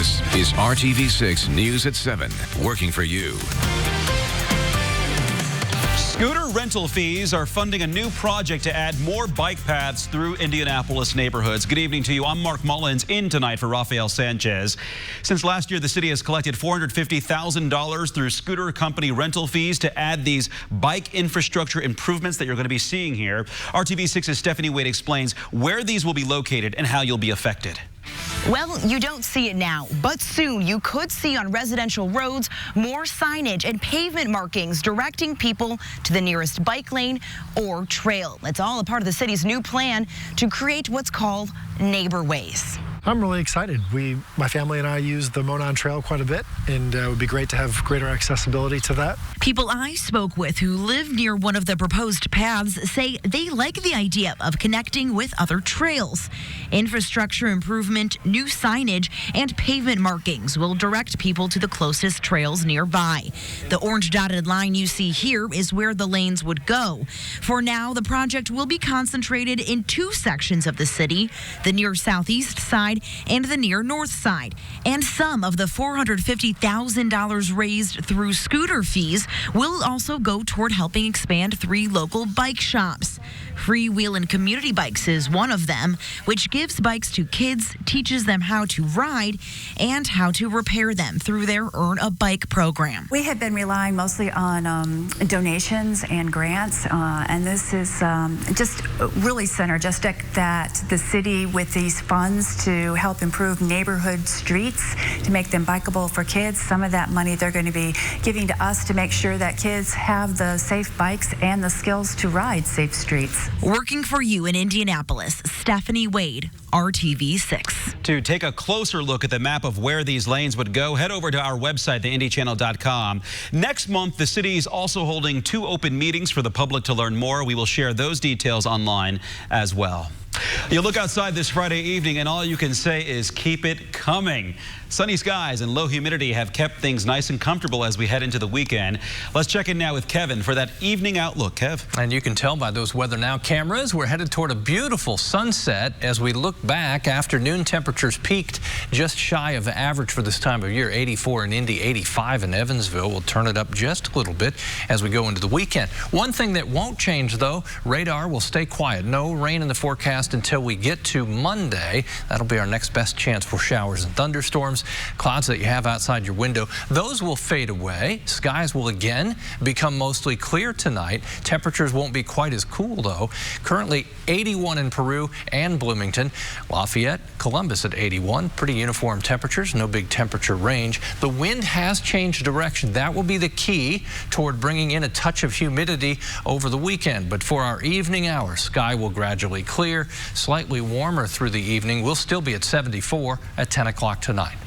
This is RTV6 News at 7, working for you. Scooter rental fees are funding a new project to add more bike paths through Indianapolis neighborhoods. Good evening to you. I'm Mark Mullins, in tonight for Rafael Sanchez. Since last year, the city has collected $450,000 through scooter company rental fees to add these bike infrastructure improvements that you're going to be seeing here. RTV6's Stephanie Wade explains where these will be located and how you'll be affected. Well, you don't see it now, but soon you could see on residential roads more signage and pavement markings directing people to the nearest bike lane or trail. It's all a part of the city's new plan to create what's called neighborways. I'm really excited. My family and I use the Monon Trail quite a bit, and it would be great to have greater accessibility to that. People I spoke with who live near one of the proposed paths say they like the idea of connecting with other trails. Infrastructure improvement, new signage, and pavement markings will direct people to the closest trails nearby. The orange dotted line you see here is where the lanes would go. For now, the project will be concentrated in two sections of the city, the near southeast side and the near north side. And some of the $450,000 raised through scooter fees will also go toward helping expand 3 local bike shops. Freewheel and Community Bikes is one of them, which gives bikes to kids, teaches them how to ride and how to repair them through their Earn a Bike program. We have been relying mostly on donations and grants, and this is just really synergistic that the city, with these funds to help improve neighborhood streets, to make them bikeable for kids, some of that money they're going to be giving to us to make sure that kids have the safe bikes and the skills to ride safe streets. Working for you in Indianapolis, Stephanie Wade, RTV6. To take a closer look at the map of where these lanes would go, head over to our website, theindychannel.com. Next month, the city is also holding 2 open meetings for the public to learn more. We will share those details online as well. You look outside this Friday evening and all you can say is keep it coming. Sunny skies and low humidity have kept things nice and comfortable as we head into the weekend. Let's check in now with Kevin for that evening outlook. Kev. And you can tell by those Weather Now cameras, we're headed toward a beautiful sunset. As we look back, afternoon temperatures peaked just shy of the average for this time of year. 84 in Indy, 85 in Evansville. We'll turn it up just a little bit as we go into the weekend. One thing that won't change, though, radar will stay quiet. No rain in the forecast until we get to Monday. That'll be our next best chance for showers and thunderstorms. Clouds that you have outside your window, those will fade away. Skies will again become mostly clear tonight. Temperatures won't be quite as cool, though. Currently 81 in Peru and Bloomington. Lafayette, Columbus at 81. Pretty uniform temperatures, no big temperature range. The wind has changed direction. That will be the key toward bringing in a touch of humidity over the weekend. But for our evening hours, sky will gradually clear. Slightly warmer through the evening. We'll still be at 74 at 10 o'clock tonight.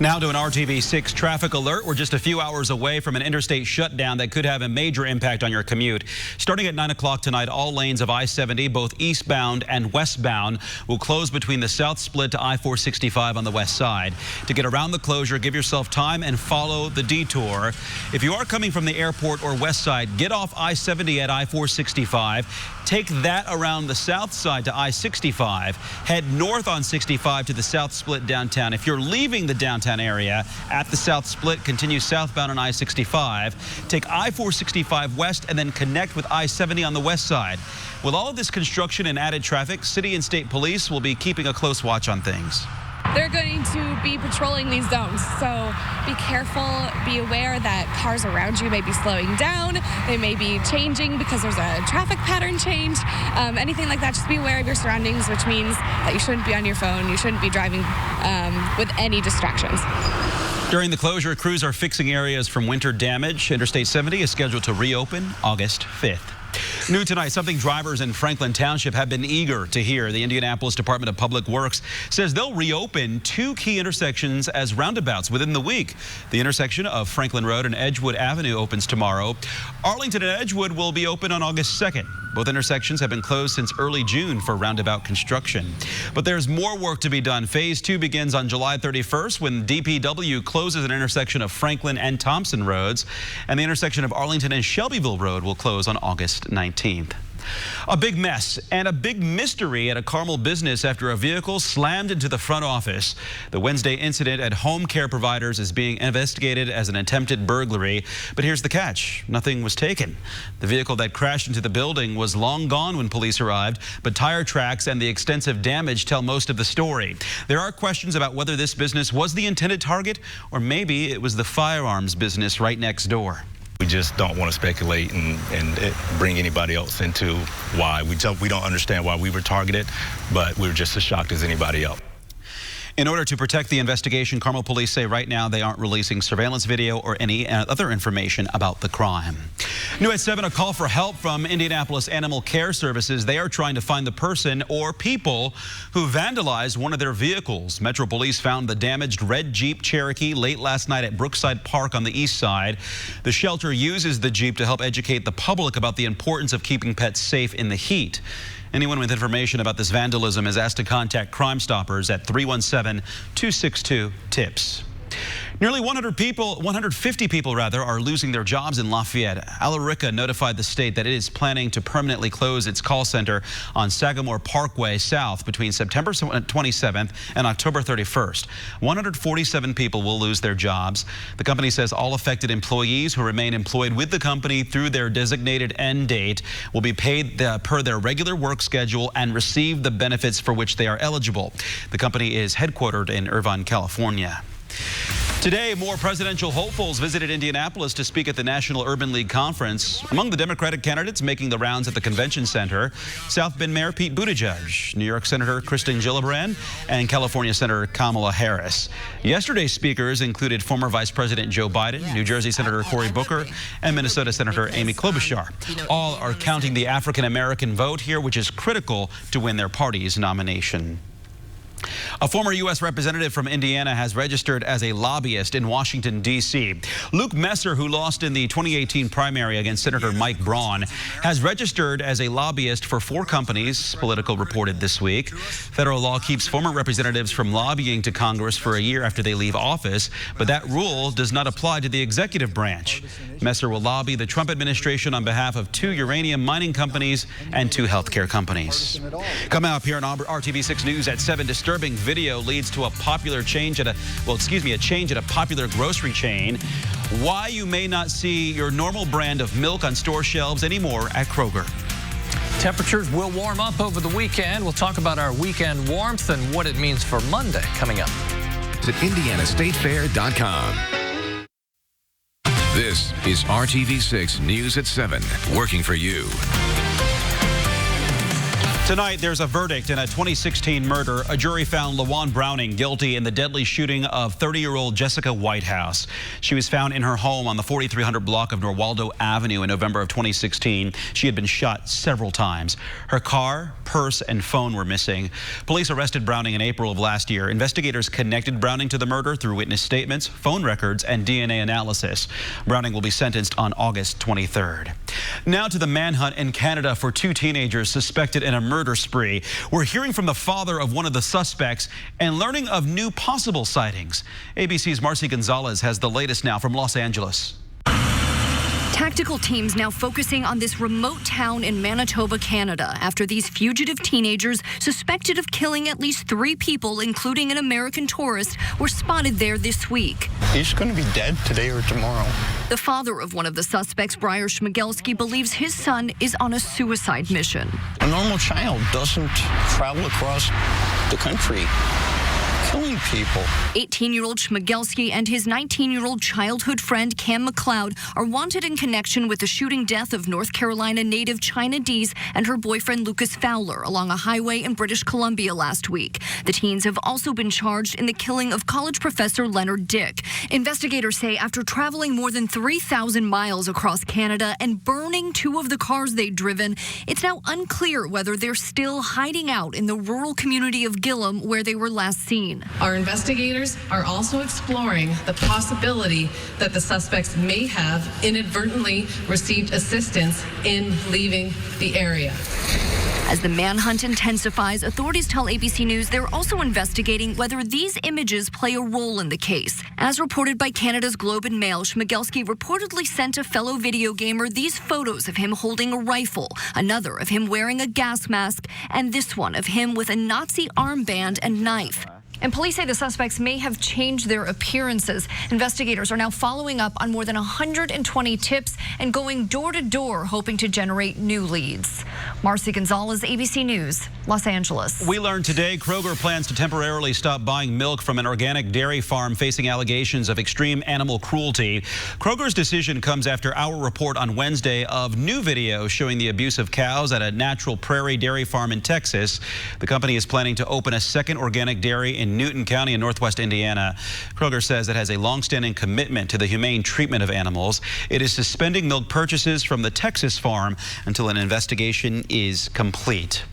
Now to an RTV6 traffic alert. We're just a few hours away from an interstate shutdown that could have a major impact on your commute. Starting at 9 o'clock tonight, all lanes of I-70, both eastbound and westbound, will close between the south split to I-465 on the west side. To get around the closure, give yourself time and follow the detour. If you are coming from the airport or west side, get off I-70 at I-465. Take that around the south side to I-65. Head north on 65 to the south split downtown. If you're leaving the downtown area at the south split, continue southbound on I-65. Take I-465 west and then connect with I-70 on the west side. With all of this construction and added traffic, city and state police will be keeping a close watch on things. They're going to be patrolling these zones, so be careful, be aware that cars around you may be slowing down, they may be changing because there's a traffic pattern change, anything like that. Just be aware of your surroundings, which means that you shouldn't be on your phone, you shouldn't be driving with any distractions. During the closure, crews are fixing areas from winter damage. Interstate 70 is scheduled to reopen August 5th. New tonight, something drivers in Franklin Township have been eager to hear. The Indianapolis Department of Public Works says they'll reopen 2 key intersections as roundabouts within the week. The intersection of Franklin Road and Edgewood Avenue opens tomorrow. Arlington and Edgewood will be open on August 2nd. Both intersections have been closed since early June for roundabout construction. But there's more work to be done. Phase 2 begins on July 31st when DPW closes an intersection of Franklin and Thompson roads, and the intersection of Arlington and Shelbyville Road will close on August 19th. A big mess and a big mystery at a Carmel business after a vehicle slammed into the front office. The Wednesday incident at Home Care Providers is being investigated as an attempted burglary. But here's the catch. Nothing was taken. The vehicle that crashed into the building was long gone when police arrived, but tire tracks and the extensive damage tell most of the story. There are questions about whether this business was the intended target or maybe it was the firearms business right next door. We just don't want to speculate and bring anybody else into why. We don't understand why we were targeted, but we were just as shocked as anybody else. In order to protect the investigation, Carmel police say right now they aren't releasing surveillance video or any other information about the crime. New at 7, a call for help from Indianapolis Animal Care Services. They are trying to find the person or people who vandalized one of their vehicles. Metro Police found the damaged red Jeep Cherokee late last night at Brookside Park on the east side. The shelter uses the Jeep to help educate the public about the importance of keeping pets safe in the heat. Anyone with information about this vandalism is asked to contact Crime Stoppers at 317-262-TIPS. Nearly 150 people are losing their jobs in Lafayette. Alarica notified the state that it is planning to permanently close its call center on Sagamore Parkway South between September 27th and October 31st. 147 people will lose their jobs. The company says all affected employees who remain employed with the company through their designated end date will be paid per their regular work schedule and receive the benefits for which they are eligible. The company is headquartered in Irvine, California. Today, more presidential hopefuls visited Indianapolis to speak at the National Urban League Conference. Among the Democratic candidates making the rounds at the convention center, South Bend Mayor Pete Buttigieg, New York Senator Kristen Gillibrand, and California Senator Kamala Harris. Yesterday's speakers included former Vice President Joe Biden, New Jersey Senator Cory Booker, and Minnesota Senator Amy Klobuchar. All are counting the African-American vote here, which is critical to win their party's nomination. A former U.S. representative from Indiana has registered as a lobbyist in Washington, D.C. Luke Messer, who lost in the 2018 primary against Senator Mike Braun, has registered as a lobbyist for 4 companies, Politico reported this week. Federal law keeps former representatives from lobbying to Congress for a year after they leave office, but that rule does not apply to the executive branch. Messer will lobby the Trump administration on behalf of 2 uranium mining companies and 2 healthcare companies. Coming up here on RTV6 News at 7, disturbing video leads to a change at a popular grocery chain. Why you may not see your normal brand of milk on store shelves anymore at Kroger. Temperatures will warm up over the weekend. We'll talk about our weekend warmth and what it means for Monday coming up. At IndianaStateFair.com. This is RTV6 News at 7, working for you. Tonight, there's a verdict in a 2016 murder. A jury found LaJuan Browning guilty in the deadly shooting of 30-year-old Jessica Whitehouse. She was found in her home on the 4300 block of Norwaldo Avenue in November of 2016. She had been shot several times. Her car, purse, and phone were missing. Police arrested Browning in April of last year. Investigators connected Browning to the murder through witness statements, phone records, and DNA analysis. Browning will be sentenced on August 23rd. Now to the manhunt in Canada for 2 teenagers suspected in a murder spree. We're hearing from the father of one of the suspects and learning of new possible sightings. ABC's Marcy Gonzalez has the latest now from Los Angeles. Tactical teams now focusing on this remote town in Manitoba, Canada, after these fugitive teenagers suspected of killing at least 3 people, including an American tourist, were spotted there this week. He's going to be dead today or tomorrow. The father of one of the suspects, Briar Schmigelski, believes his son is on a suicide mission. A normal child doesn't travel across the country killing people. 18-year-old Schmigelski and his 19-year-old childhood friend Cam McLeod are wanted in connection with the shooting death of North Carolina native China Dees and her boyfriend Lucas Fowler along a highway in British Columbia last week. The teens have also been charged in the killing of college professor Leonard Dick. Investigators say after traveling more than 3,000 miles across Canada and burning 2 of the cars they'd driven, it's now unclear whether they're still hiding out in the rural community of Gillum where they were last seen. Our investigators are also exploring the possibility that the suspects may have inadvertently received assistance in leaving the area. As the manhunt intensifies, authorities tell ABC News they're also investigating whether these images play a role in the case. As reported by Canada's Globe and Mail, Schmigelski reportedly sent a fellow video gamer these photos of him holding a rifle, another of him wearing a gas mask, and this one of him with a Nazi armband and knife. And police say the suspects may have changed their appearances. Investigators are now following up on more than 120 tips and going door to door, hoping to generate new leads. Marcy Gonzalez, ABC News, Los Angeles. We learned today Kroger plans to temporarily stop buying milk from an organic dairy farm facing allegations of extreme animal cruelty. Kroger's decision comes after our report on Wednesday of new video showing the abuse of cows at a natural prairie dairy farm in Texas. The company is planning to open a second organic dairy in Newton County in northwest Indiana. Kroger says it has a long-standing commitment to the humane treatment of animals. It is suspending milk purchases from the Texas farm until an investigation is complete.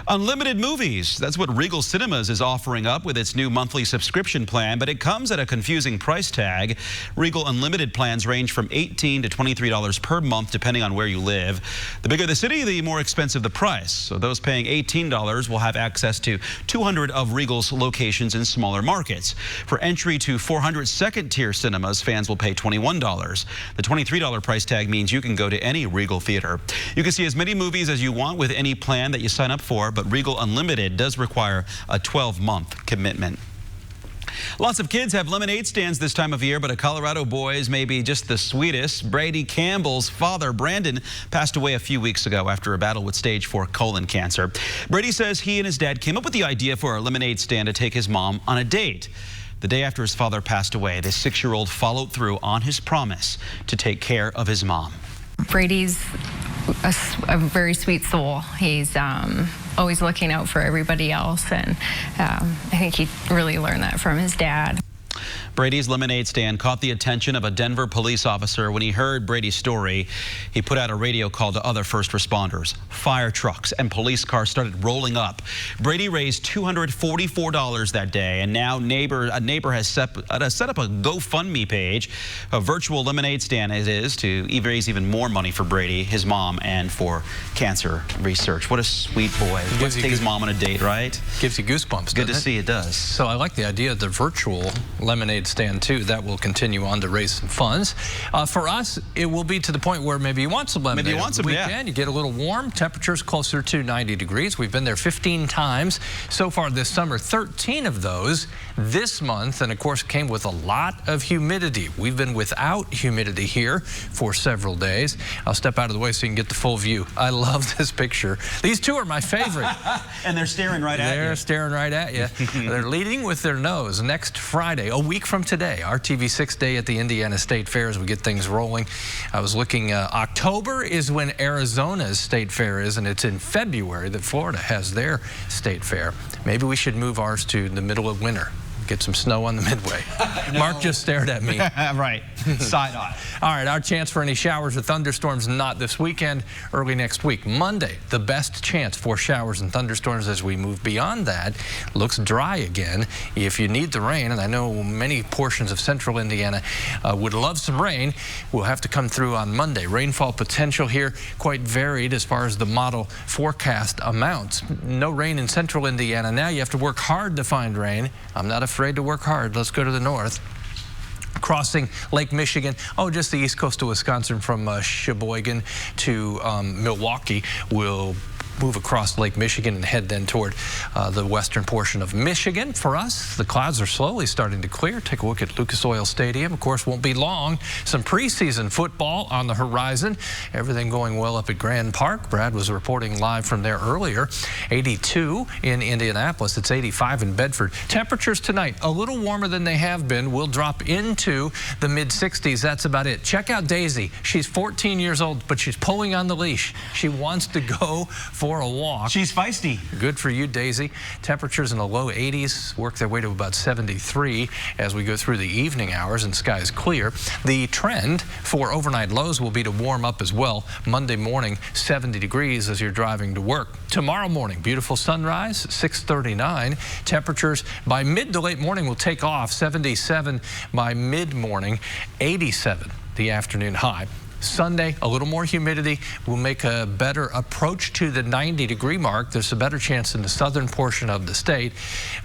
Unlimited movies. That's what Regal Cinemas is offering up with its new monthly subscription plan, but it comes at a confusing price tag. Regal Unlimited plans range from $18 to $23 per month, depending on where you live. The bigger the city, the more expensive the price. So those paying $18 will have access to 200 of Regal's locations in smaller markets. For entry to 400 second-tier cinemas, fans will pay $21. The $23 price tag means you can go to any Regal theater. You can see as many movies as you want with any plan that you sign up for, but Regal Unlimited does require a 12-month commitment. Lots of kids have lemonade stands this time of year, but a Colorado boy is maybe just the sweetest. Brady Campbell's father, Brandon, passed away a few weeks ago after a battle with stage 4 colon cancer. Brady says he and his dad came up with the idea for a lemonade stand to take his mom on a date. The day after his father passed away, the 6-year-old followed through on his promise to take care of his mom. Brady's a very sweet soul. He's always looking out for everybody else, and I think he really learned that from his dad. Brady's lemonade stand caught the attention of a Denver police officer. When he heard Brady's story, he put out a radio call to other first responders. Fire trucks and police cars started rolling up. Brady raised $244 that day, and now a neighbor has set up a GoFundMe page, a virtual lemonade stand it is, to raise even more money for Brady, his mom, and for cancer research. What a sweet boy. Let's take his mom on a date, right? Gives you goosebumps. Good to see, it does. So I like the idea of the virtual lemonade stand too. That will continue on to raise some funds. For us, it will be to the point where maybe you want some lemonade. Maybe you want some, weekend. yeah. You get a little warm. Temperatures closer to 90 degrees. We've been there 15 times so far this summer. 13 of those this month, and of course came with a lot of humidity. We've been without humidity here for several days. I'll step out of the way so you can get the full view. I love this picture. These two are my favorite. And they're staring right at you. They're staring right at you. They're leading with their nose. Next Friday, a week from today, RTV6 day at the Indiana State Fair as we get things rolling. I was looking, October is when Arizona's State Fair is, and it's in February that Florida has their State Fair. Maybe we should move ours to the middle of winter. Get some snow on the midway. No. Mark just stared at me. Right. Side eye. All right, our chance for any showers or thunderstorms not this weekend, early next week. Monday, the best chance for showers and thunderstorms. As we move beyond that, looks dry again. If you need the rain, and I know many portions of central Indiana would love some rain, will have to come through on Monday. Rainfall potential here quite varied as far as the model forecast amounts. No rain in central Indiana. Now you have to work hard to find rain. I'm not afraid to work hard. Let's go to the north. Crossing Lake Michigan, just the east coast of Wisconsin from Sheboygan to Milwaukee will move across Lake Michigan and head then toward the western portion of Michigan. For us, the clouds are slowly starting to clear. Take a look at Lucas Oil Stadium. Of course, won't be long. Some preseason football on the horizon. Everything going well up at Grand Park. Brad was reporting live from there earlier. 82 in Indianapolis. It's 85 in Bedford. Temperatures tonight, a little warmer than they have been. We'll drop into the mid-60s. That's about it. Check out Daisy. She's 14 years old, but she's pulling on the leash. She wants to go for a walk. She's feisty. Good for you, Daisy. Temperatures in the low 80s work their way to about 73 as we go through the evening hours and skies clear. The trend for overnight lows will be to warm up as well. Monday morning, 70 degrees as you're driving to work. Tomorrow morning, beautiful sunrise, 6:39. Temperatures by mid to late morning will take off. 77 by mid-morning, 87 the afternoon high. Sunday, a little more humidity will make a better approach to the 90-degree mark. There's a better chance in the southern portion of the state.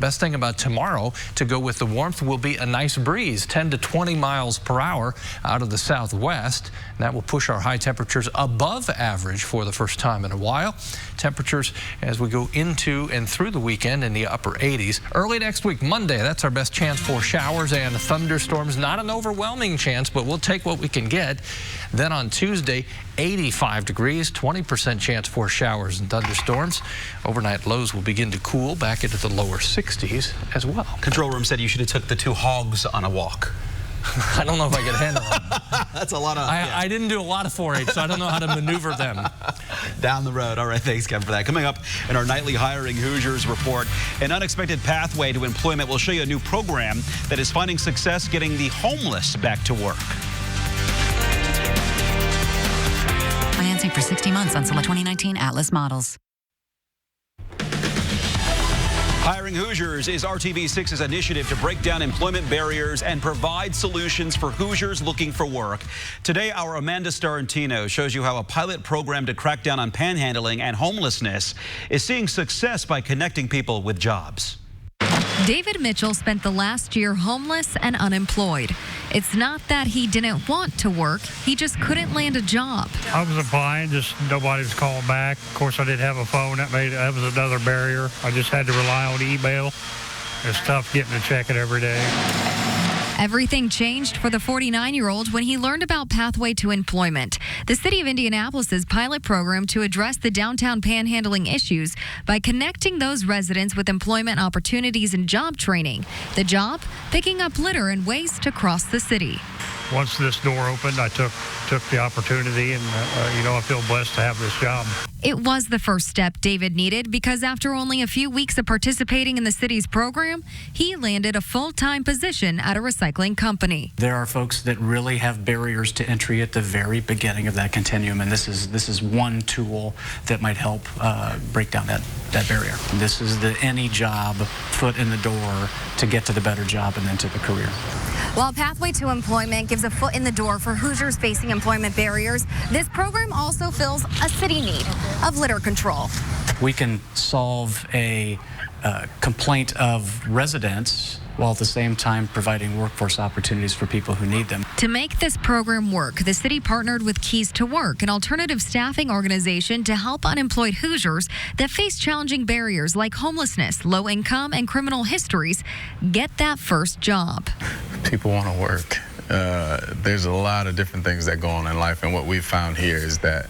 Best thing about tomorrow, to go with the warmth, will be a nice breeze, 10 to 20 miles per hour out of the southwest. And that will push our high temperatures above average for the first time in a while. Temperatures as we go into and through the weekend in the upper 80s. Early next week, Monday, that's our best chance for showers and thunderstorms. Not an overwhelming chance, but we'll take what we can get. Then on Tuesday, 85 degrees, 20% chance for showers and thunderstorms. Overnight lows will begin to cool back into the lower 60s as well. Control room said you should have took the 2 hogs on a walk. I don't know if I could handle them. That's a lot of... I didn't do a lot of 4-H, so I don't know how to maneuver them. Down the road. All right, thanks, Kevin, for that. Coming up in our nightly Hiring Hoosiers report, an unexpected pathway to employment. We'll show you a new program that is finding success getting the homeless back to work. Financing for 60 months on summer 2019 Atlas models. Hiring Hoosiers is RTV6's initiative to break down employment barriers and provide solutions for Hoosiers looking for work. Today, our Amanda Starantino shows you how a pilot program to crack down on panhandling and homelessness is seeing success by connecting people with jobs. David Mitchell spent the last year homeless and unemployed. It's not that he didn't want to work, he just couldn't land a job. I was applying, just nobody was calling back. Of course, I didn't have a phone. That was another barrier. I just had to rely on email. It's tough getting to check it every day. Everything changed for the 49-year-old when he learned about Pathway to Employment, the city of Indianapolis's pilot program to address the downtown panhandling issues by connecting those residents with employment opportunities and job training. The job, picking up litter and waste across the city. Once this door opened, I took the opportunity, and I feel blessed to have this job. It was the first step David needed because after only a few weeks of participating in the city's program, he landed a full-time position at a recycling company. There are folks that really have barriers to entry at the very beginning of that continuum, and this is one tool that might help break down that barrier. This is the any job foot in the door to get to the better job and then to the career. While Pathway to Employment gives a foot in the door for Hoosiers facing employment barriers, this program also fills a city need of litter control. We can solve a complaint of residents while at the same time providing workforce opportunities for people who need them. To make this program work, the city partnered with Keys to Work, an alternative staffing organization to help unemployed Hoosiers that face challenging barriers like homelessness, low income, and criminal histories get that first job. People want to work. There's a lot of different things that go on in life, and what we've found here is that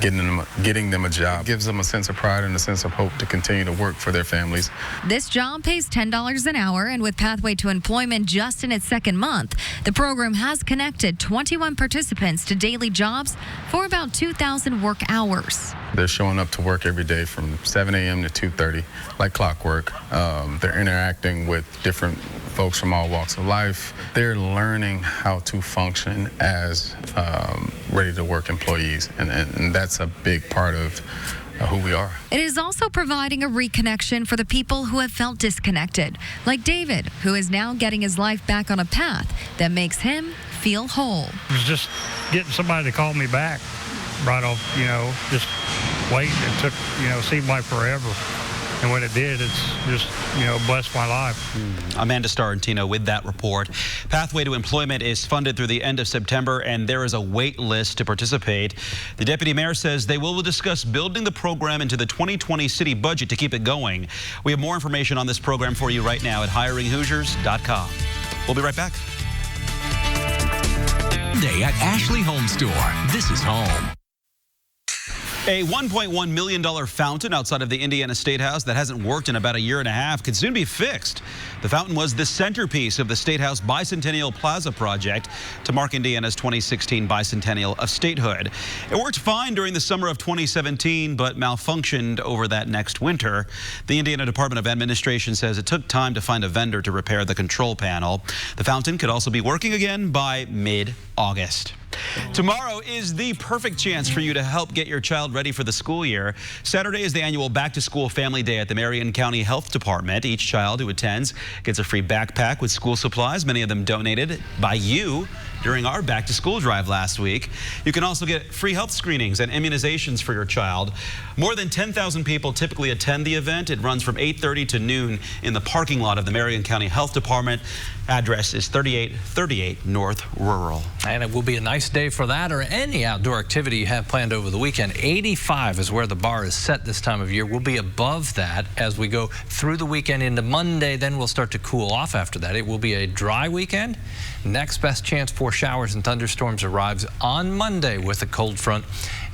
getting them a job gives them a sense of pride and a sense of hope to continue to work for their families. This job pays $10 an hour, and with Pathway to Employment just in its second month, the program has connected 21 participants to daily jobs for about 2,000 work hours. They're showing up to work every day from 7 a.m. to 2:30, like clockwork. They're interacting with different folks from all walks of life. They're learning how to function as ready-to-work employees, and that's a big part of who we are. It is also providing a reconnection for the people who have felt disconnected, like David, who is now getting his life back on a path that makes him feel whole. It was just getting somebody to call me back right off, just waiting. It took, seemed like forever. And when it did, it's just, blessed my life. Amanda Starantino with that report. Pathway to Employment is funded through the end of September, and there is a wait list to participate. The deputy mayor says they will discuss building the program into the 2020 city budget to keep it going. We have more information on this program for you right now at hiringhoosiers.com. We'll be right back. Day at Ashley Home Store. This is home. A $1.1 million fountain outside of the Indiana State House that hasn't worked in about a year and a half could soon be fixed. The fountain was the centerpiece of the State House Bicentennial Plaza project to mark Indiana's 2016 bicentennial of statehood. It worked fine during the summer of 2017, but malfunctioned over that next winter. The Indiana Department of Administration says it took time to find a vendor to repair the control panel. The fountain could also be working again by mid-August. Tomorrow is the perfect chance for you to help get your child ready for the school year. Saturday is the annual back-to-school family day at the Marion County Health Department. Each child who attends gets a free backpack with school supplies, many of them donated by you during our back-to-school drive last week. You can also get free health screenings and immunizations for your child. More than 10,000 people typically attend the event. It runs from 8:30 to noon in the parking lot of the Marion County Health Department. Address is 3838 North Rural. And it will be a nice day for that or any outdoor activity you have planned over the weekend. 85 is where the bar is set this time of year. We'll be above that as we go through the weekend into Monday. Then we'll start to cool off after that. It will be a dry weekend. Next best chance for showers and thunderstorms arrives on Monday with a cold front.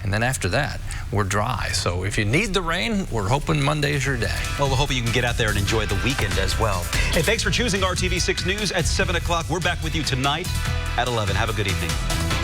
And then after that, we're dry. So if you need the rain, we're hoping Monday is your day. Well, we're hoping you can get out there and enjoy the weekend as well. Hey, thanks for choosing RTV6 News at 7 o'clock. We're back with you tonight at 11. Have a good evening.